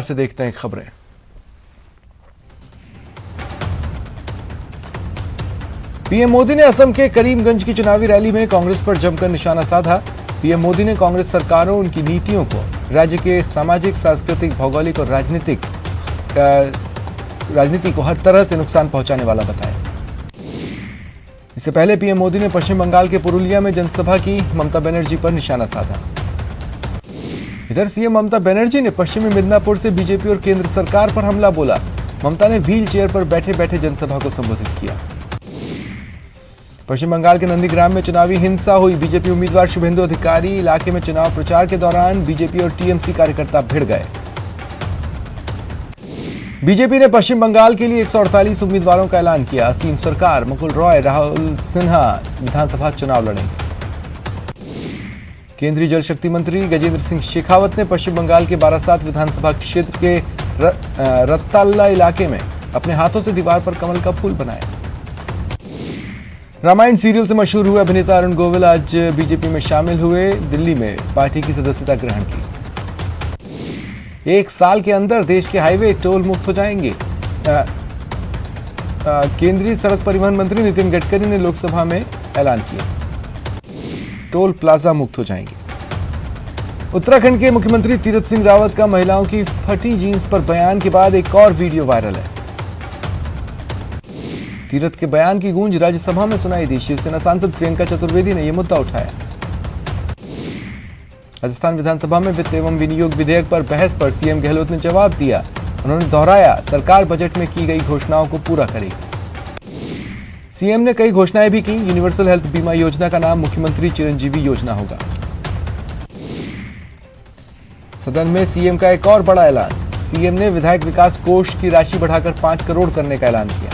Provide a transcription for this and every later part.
से देखते हैं खबरें। पीएम मोदी ने असम के करीमगंज की चुनावी रैली में कांग्रेस पर जमकर निशाना साधा। पीएम मोदी ने कांग्रेस सरकारों, उनकी नीतियों को राज्य के सामाजिक, सांस्कृतिक, भौगोलिक और राजनीति को हर तरह से नुकसान पहुंचाने वाला बताया। इससे पहले पीएम मोदी ने पश्चिम बंगाल के पुरुलिया में जनसभा की ममता बनर्जी पर निशाना साधा। इधर सीएम ममता बनर्जी ने पश्चिमी मिदनापुर से बीजेपी और केंद्र सरकार पर हमला बोला। ममता ने व्हील चेयर पर बैठे बैठे जनसभा को संबोधित किया। पश्चिम बंगाल के नंदीग्राम में चुनावी हिंसा हुई। बीजेपी उम्मीदवार शुभेंदु अधिकारी इलाके में चुनाव प्रचार के दौरान बीजेपी और टीएमसी कार्यकर्ता भिड़ गए। बीजेपी ने पश्चिम बंगाल के लिए 148 उम्मीदवारों का ऐलान किया। असीम सरकार, मुकुल रॉय, राहुल सिन्हा विधानसभा चुनाव लड़ेंगे। केंद्रीय जल शक्ति मंत्री गजेंद्र सिंह शेखावत ने पश्चिम बंगाल के बारासात विधानसभा क्षेत्र के रत्ताल्ला इलाके में अपने हाथों से दीवार पर कमल का फूल बनाया। रामायण सीरियल से मशहूर हुए अभिनेता अरुण गोविल आज बीजेपी में शामिल हुए। दिल्ली में पार्टी की सदस्यता ग्रहण की। 1 साल के अंदर देश के हाईवे टोल मुक्त हो जाएंगे। केंद्रीय सड़क परिवहन मंत्री नितिन गडकरी ने लोकसभा में ऐलान किया। टोल प्लाजा मुक्त हो जाएंगे। उत्तराखंड के मुख्यमंत्री तीरथ सिंह रावत का महिलाओं की फटी जीन्स पर बयान के बाद एक और वीडियो वायरल है। तीरथ के बयान की गूंज राज्यसभा में सुनाई दी। शिवसेना सांसद प्रियंका चतुर्वेदी ने यह मुद्दा उठाया। राजस्थान विधानसभा में वित्त एवं विनियोग विधेयक पर बहस पर सीएम गहलोत ने जवाब दिया। उन्होंने दोहराया, सरकार बजट में की गई घोषणाओं को पूरा करेगी। सीएम ने कई घोषणाएं भी की। यूनिवर्सल हेल्थ बीमा योजना का नाम मुख्यमंत्री चिरंजीवी योजना होगा। सदन में सीएम का एक और बड़ा ऐलान। सीएम ने विधायक विकास कोष की राशि बढ़ाकर 5 करोड़ करने का ऐलान किया।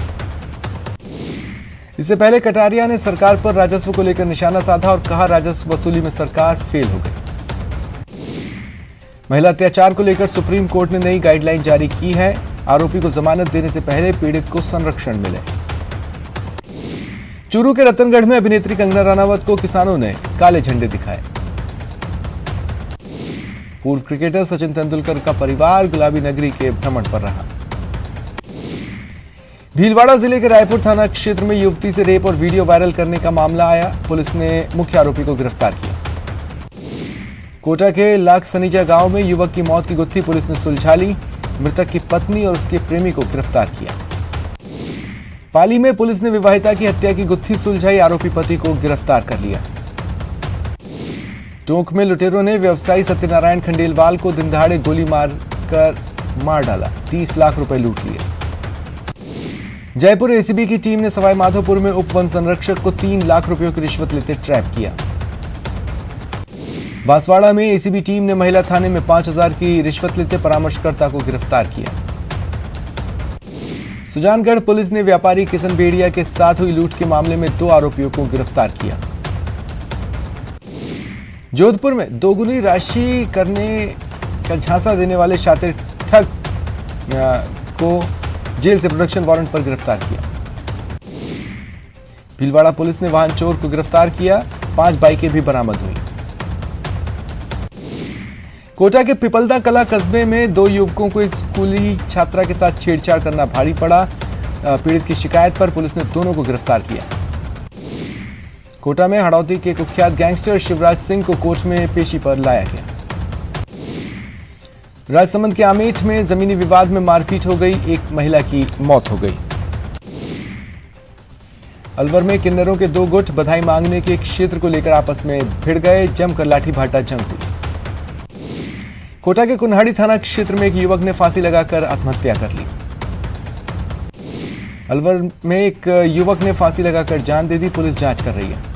इससे पहले कटारिया ने सरकार पर राजस्व को लेकर निशाना साधा और कहा, राजस्व वसूली में सरकार फेल हो गई। महिला अत्याचार को लेकर सुप्रीम कोर्ट ने नई गाइडलाइन जारी की है। आरोपी को जमानत देने से पहले पीड़ित को संरक्षण मिले। चूरू के रतनगढ़ में अभिनेत्री कंगना रनावत को किसानों ने काले झंडे दिखाए। पूर्व क्रिकेटर सचिन तेंदुलकर का परिवार गुलाबी नगरी के भ्रमण पर रहा। भीलवाड़ा जिले के रायपुर थाना क्षेत्र में युवती से रेप और वीडियो वायरल करने का मामला आया। पुलिस ने मुख्य आरोपी को गिरफ्तार किया। कोटा के लाख सनीजा गांव में युवक की मौत की गुत्थी पुलिस ने सुलझा ली। मृतक की पत्नी और उसके प्रेमी को गिरफ्तार किया। पाली में पुलिस ने विवाहिता की हत्या की गुत्थी सुलझाई। आरोपी पति को गिरफ्तार कर लिया। टोंक में लुटेरों ने व्यवसायी सत्यनारायण खंडेलवाल को दिन दहाड़े गोली मारकर मार डाला। 30 लाख रुपए लूट लिए। जयपुर एसीबी की टीम ने सवाई माधोपुर में उप वन संरक्षक को 3 लाख रुपयों की रिश्वत लेते ट्रैप किया। बांसवाड़ा में एसीबी टीम ने महिला थाने में 5000 की रिश्वत लेते परामर्शकर्ता को गिरफ्तार किया। सुजानगढ़ पुलिस ने व्यापारी किशन बेड़िया के साथ हुई लूट के मामले में 2 आरोपियों को गिरफ्तार किया। जोधपुर में दोगुनी राशि करने का झांसा देने वाले शातिर ठग को जेल से प्रोडक्शन वारंट पर गिरफ्तार किया। भीलवाड़ा पुलिस ने वाहन चोर को गिरफ्तार किया। 5 बाइकें भी बरामद हुई। कोटा के पिपलदा कला कस्बे में 2 युवकों को एक स्कूली छात्रा के साथ छेड़छाड़ करना भारी पड़ा। पीड़ित की शिकायत पर पुलिस ने दोनों को गिरफ्तार किया। कोटा में हड़ौती के कुख्यात गैंगस्टर शिवराज सिंह को कोर्ट में पेशी पर लाया गया। राजसमंद के आमेठ में जमीनी विवाद में मारपीट हो गई। एक महिला की मौत हो गई। अलवर में किन्नरों के 2 गुट बधाई मांगने के क्षेत्र को लेकर आपस में भिड़ गए। जमकर लाठी भाटा जंग हुई। कोटा के कुन्हाड़ी थाना क्षेत्र में एक युवक ने फांसी लगाकर आत्महत्या कर ली। अलवर में एक युवक ने फांसी लगाकर जान दे दी। पुलिस जांच कर रही है।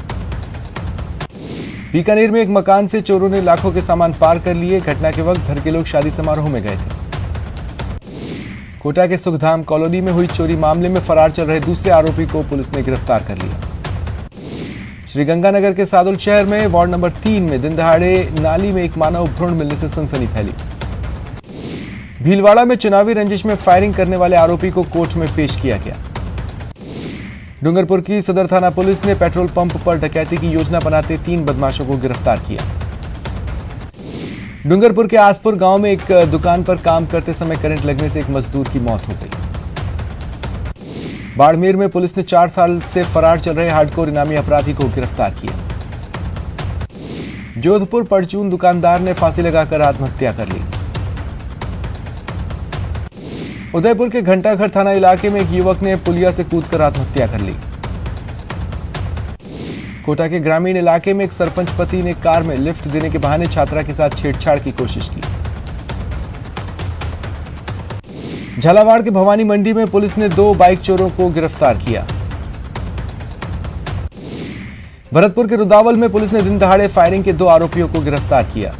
बीकानेर में एक मकान से चोरों ने लाखों के सामान पार कर लिए। घटना के वक्त घर के लोग शादी समारोह में गए थे। कोटा के सुखधाम कॉलोनी में हुई चोरी मामले में फरार चल रहे दूसरे आरोपी को पुलिस ने गिरफ्तार कर लिया। श्रीगंगानगर के सादुल शहर में वार्ड नंबर 3 में दिन दहाड़े नाली में एक मानव भ्रूण मिलने से सनसनी फैली। भीलवाड़ा में चुनावी रंजिश में फायरिंग करने वाले आरोपी को कोर्ट में पेश किया गया। डूंगरपुर की सदर थाना पुलिस ने पेट्रोल पंप पर डकैती की योजना बनाते 3 बदमाशों को गिरफ्तार किया। डूंगरपुर के आसपुर गांव में एक दुकान पर काम करते समय करंट लगने से एक मजदूर की मौत हो गई। बाड़मेर में पुलिस ने 4 साल से फरार चल रहे हार्डकोर इनामी अपराधी को गिरफ्तार किया। जोधपुर परचून दुकानदार ने फांसी लगाकर आत्महत्या कर ली। उदयपुर के घंटाघर थाना इलाके में एक युवक ने पुलिया से कूदकर आत्महत्या कर ली। कोटा के ग्रामीण इलाके में एक सरपंच पति ने कार में लिफ्ट देने के बहाने छात्रा के साथ छेड़छाड़ की कोशिश की। झालावाड़ के भवानी मंडी में पुलिस ने 2 बाइक चोरों को गिरफ्तार किया। भरतपुर के रुदावल में पुलिस ने दिन दहाड़े फायरिंग के 2 आरोपियों को गिरफ्तार किया।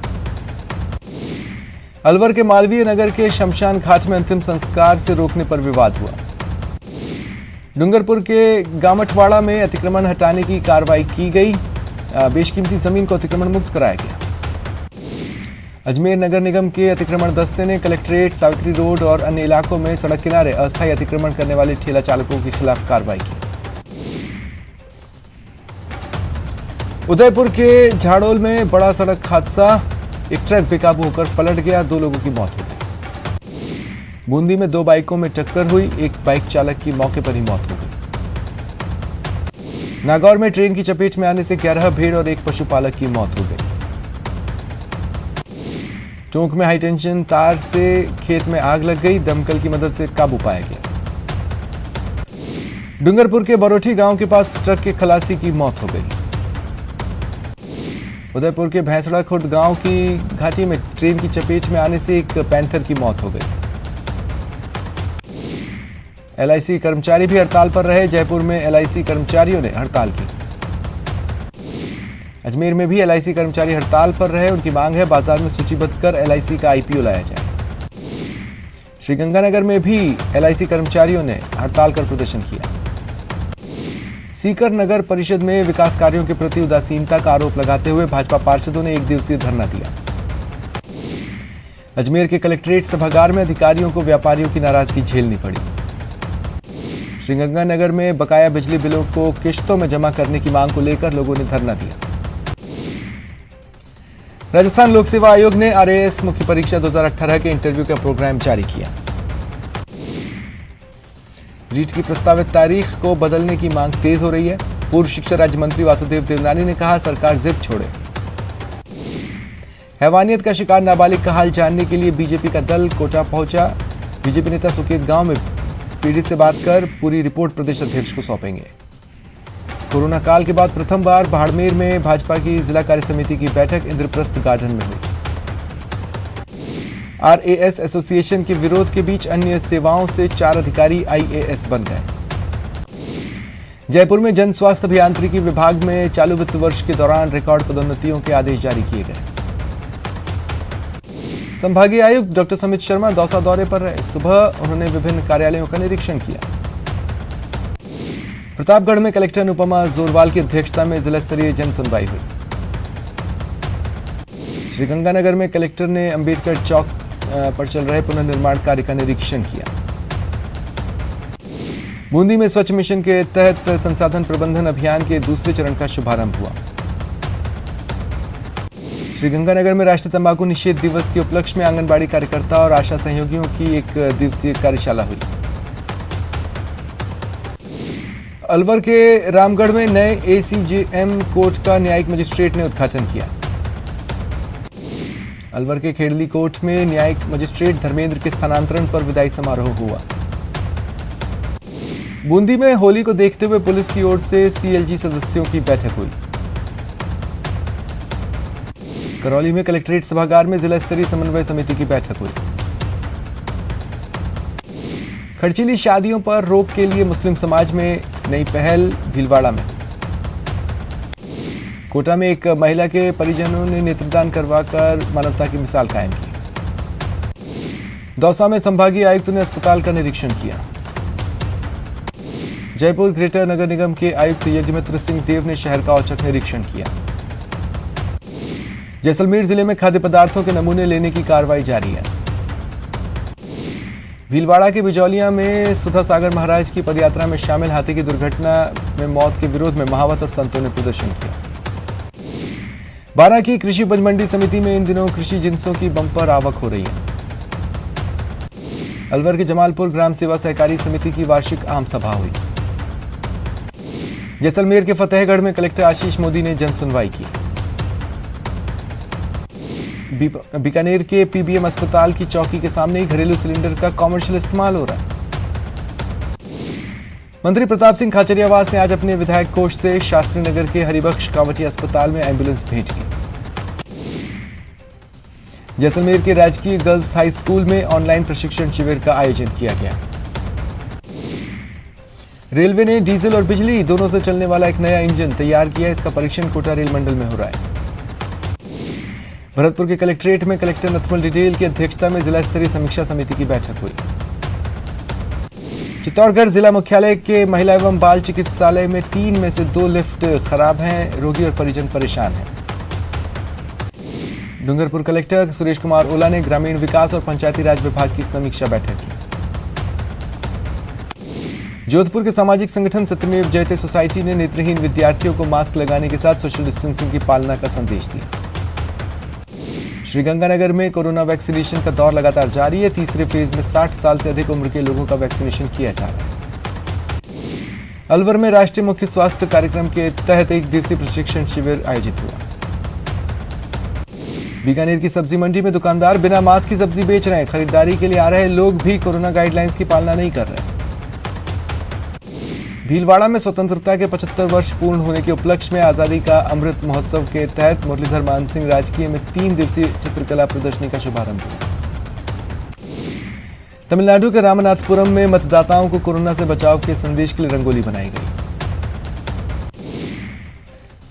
अलवर के मालवीय नगर के शमशान घाट में अंतिम संस्कार से रोकने पर विवाद हुआ। डूंगरपुर के गामठवाड़ा में अतिक्रमण हटाने की कार्रवाई की गई। बेशकीमती जमीन को अतिक्रमण मुक्त कराया गया। अजमेर नगर निगम के अतिक्रमण दस्ते ने कलेक्ट्रेट, सावित्री रोड और अन्य इलाकों में सड़क किनारे अस्थायी अतिक्रमण करने वाले ठेला चालकों के खिलाफ कार्रवाई की। उदयपुर के झाड़ोल में बड़ा सड़क हादसा, एक ट्रक बेकाबू होकर पलट गया, 2 लोगों की मौत हो गई। बूंदी में 2 बाइकों में टक्कर हुई, एक बाइक चालक की मौके पर ही मौत हो गई। नागौर में ट्रेन की चपेट में आने से 11 भेड़ और एक पशुपालक की मौत हो गई। टोंक में हाईटेंशन तार से खेत में आग लग गई, दमकल की मदद से काबू पाया गया। डूंगरपुर के बरोठी गांव के पास ट्रक के खलासी की मौत हो गई। उदयपुर के भैंसड़ा खुर्द गांव की घाटी में ट्रेन की चपेट में आने से एक पैंथर की मौत हो गई। एलआईसी कर्मचारी भी हड़ताल पर रहे। जयपुर में एलआईसी कर्मचारियों ने हड़ताल की। अजमेर में भी एलआईसी कर्मचारी हड़ताल पर रहे। उनकी मांग है बाजार में सूचीबद्ध कर एलआईसी का आईपीओ लाया जाए। श्रीगंगानगर में भी एलआईसी कर्मचारियों ने हड़ताल कर प्रदर्शन किया। सीकर नगर परिषद में विकास कार्यों के प्रति उदासीनता का आरोप लगाते हुए भाजपा पार्षदों ने 1 दिवसीय धरना दिया। अजमेर के कलेक्ट्रेट सभागार में अधिकारियों को व्यापारियों की नाराजगी झेलनी पड़ी। श्रीगंगानगर में बकाया बिजली बिलों को किश्तों में जमा करने की मांग को लेकर लोगों ने धरना दिया। राजस्थान लोक सेवा आयोग ने आरएएस मुख्य परीक्षा 2018 के इंटरव्यू का प्रोग्राम जारी किया। रीट की प्रस्तावित तारीख को बदलने की मांग तेज हो रही है। पूर्व शिक्षा राज्य मंत्री वासुदेव देवनानी ने कहा, सरकार जिद छोड़े। हैवानियत का शिकार नाबालिग का हाल जानने के लिए बीजेपी का दल कोटा पहुंचा। बीजेपी नेता सुकेत गांव में पीड़ित से बात कर पूरी रिपोर्ट प्रदेश अध्यक्ष को सौंपेंगे। कोरोना काल के बाद प्रथम बार बाड़मेर में भाजपा की जिला कार्य समिति की बैठक इंद्रप्रस्थ गार्डन में हुई। आरएएस एसोसिएशन के विरोध के बीच अन्य सेवाओं से 4 अधिकारी आईएएस बन गए। जयपुर में जन स्वास्थ्य अभियांत्रिकी विभाग में चालू वित्त वर्ष के दौरान रिकॉर्ड पदोन्नतियों के आदेश जारी किए गए। संभागीय आयुक्त डॉक्टर समित शर्मा दौसा दौरे पर रहे। सुबह उन्होंने विभिन्न कार्यालयों का निरीक्षण किया। प्रतापगढ़ में कलेक्टर अनुपमा जोरवाल की अध्यक्षता में जिला स्तरीय जन सुनवाई हुई। श्रीगंगानगर में कलेक्टर ने अंबेडकर चौक पर चल रहे पुनर्निर्माण कार्य का निरीक्षण किया। बूंदी में स्वच्छ मिशन के तहत संसाधन प्रबंधन अभियान के दूसरे चरण का शुभारंभ हुआ। श्रीगंगानगर में राष्ट्रीय तंबाकू निषेध दिवस के उपलक्ष्य में आंगनबाड़ी कार्यकर्ता और आशा सहयोगियों की 1 दिवसीय कार्यशाला हुई। अलवर के रामगढ़ में नए एसीजेएम कोर्ट का न्यायिक मजिस्ट्रेट ने उद्घाटन किया। अलवर के खेड़ली कोर्ट में न्यायिक मजिस्ट्रेट धर्मेंद्र के स्थानांतरण पर विदाई समारोह हुआ। बूंदी में होली को देखते हुए पुलिस की ओर से सीएलजी सदस्यों की बैठक हुई। करौली में कलेक्ट्रेट सभागार में जिला स्तरीय समन्वय समिति की बैठक हुई। खर्चीली शादियों पर रोक के लिए मुस्लिम समाज में नई पहल, भीलवाड़ा में। कोटा में एक महिला के परिजनों ने नेत्रदान करवाकर मानवता की मिसाल कायम की। दौसा में संभागीय आयुक्त ने अस्पताल का निरीक्षण किया। जयपुर ग्रेटर नगर निगम के आयुक्त यज्ञमित्र सिंह देव ने शहर का औचक निरीक्षण किया। जैसलमेर जिले में खाद्य पदार्थों के नमूने लेने की कार्रवाई जारी है। भीलवाड़ा के बिजौलिया में सुधा सागर महाराज की पदयात्रा में शामिल हाथी की दुर्घटना में मौत के विरोध में महावत और संतों ने प्रदर्शन किया। बारां की कृषि उपज मंडी समिति में इन दिनों कृषि जिंसों की बंपर आवक हो रही है। अलवर के जमालपुर ग्राम सेवा सहकारी समिति की वार्षिक आम सभा हुई। जैसलमेर के फतेहगढ़ में कलेक्टर आशीष मोदी ने जन सुनवाई की। बीकानेर के पीबीएम अस्पताल की चौकी के सामने ही घरेलू सिलेंडर का कॉमर्शियल इस्तेमाल हो रहा है। मंत्री प्रताप सिंह खाचरियावास ने आज अपने विधायक कोष से शास्त्री नगर के हरिबख्श कांवटी अस्पताल में एम्बुलेंस भेंट की। जैसलमेर के राजकीय गर्ल्स हाई स्कूल में ऑनलाइन प्रशिक्षण शिविर का आयोजन किया गया। रेलवे ने डीजल और बिजली दोनों से चलने वाला एक नया इंजन तैयार किया। इसका परीक्षण कोटा रेल मंडल में हो रहा है। भरतपुर के कलेक्ट्रेट में कलेक्टर नथमल डिटेल की अध्यक्षता में जिला स्तरीय समीक्षा समिति की बैठक हुई। चित्तौड़गढ़ जिला मुख्यालय के महिला एवं बाल चिकित्सालय में 3 में से 2 लिफ्ट खराब हैं। रोगी और परिजन परेशान हैं। डूंगरपुर कलेक्टर सुरेश कुमार ओला ने ग्रामीण विकास और पंचायती राज विभाग की समीक्षा बैठक की। जोधपुर के सामाजिक संगठन सत्यमेव जयते सोसाइटी ने नेत्रहीन विद्यार्थियों को मास्क लगाने के साथ सोशल डिस्टेंसिंग की पालना का संदेश दिया। श्रीगंगानगर में कोरोना वैक्सीनेशन का दौर लगातार जारी है। तीसरे फेज में 60 साल से अधिक उम्र के लोगों का वैक्सीनेशन किया जा रहा है। अलवर में राष्ट्रीय मुख्य स्वास्थ्य कार्यक्रम के तहत 1 दिवसीय प्रशिक्षण शिविर आयोजित हुआ। बीकानेर की सब्जी मंडी में दुकानदार बिना मास्क की सब्जी बेच रहे हैं। खरीदारी के लिए आ रहे लोग भी कोरोना गाइडलाइंस की पालना नहीं कर रहे। भीलवाड़ा में स्वतंत्रता के 75 वर्ष पूर्ण होने के उपलक्ष्य में आजादी का अमृत महोत्सव के तहत मुरलीधर मानसिंह राजकीय में 3 दिवसीय चित्रकला प्रदर्शनी का शुभारंभ हुआ। तमिलनाडु के रामनाथपुरम में मतदाताओं को कोरोना से बचाव के संदेश के लिए रंगोली बनाई गई।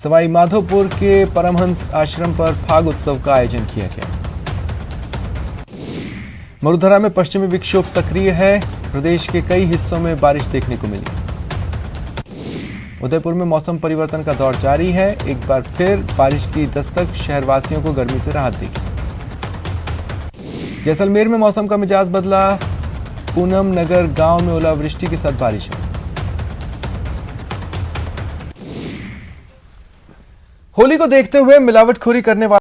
सवाई माधोपुर के परमहंस आश्रम पर फाग उत्सव का आयोजन किया गया। मरुधरा में पश्चिमी विक्षोभ सक्रिय है। प्रदेश के कई हिस्सों में बारिश देखने को मिली। उदयपुर में मौसम परिवर्तन का दौर जारी है। एक बार फिर बारिश की दस्तक शहरवासियों को गर्मी से राहत देगी। जैसलमेर में मौसम का मिजाज बदला। पूनम नगर गांव में ओलावृष्टि के साथ बारिश हुई। होली को देखते हुए मिलावटखोरी करने वाले